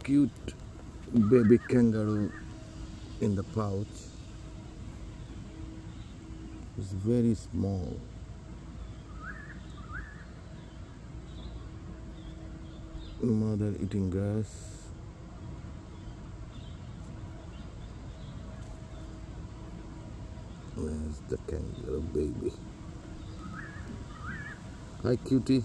cute baby kangaroo in the pouch. It's very small. Mother eating grass. Where's the kangaroo baby? Hi, cutie.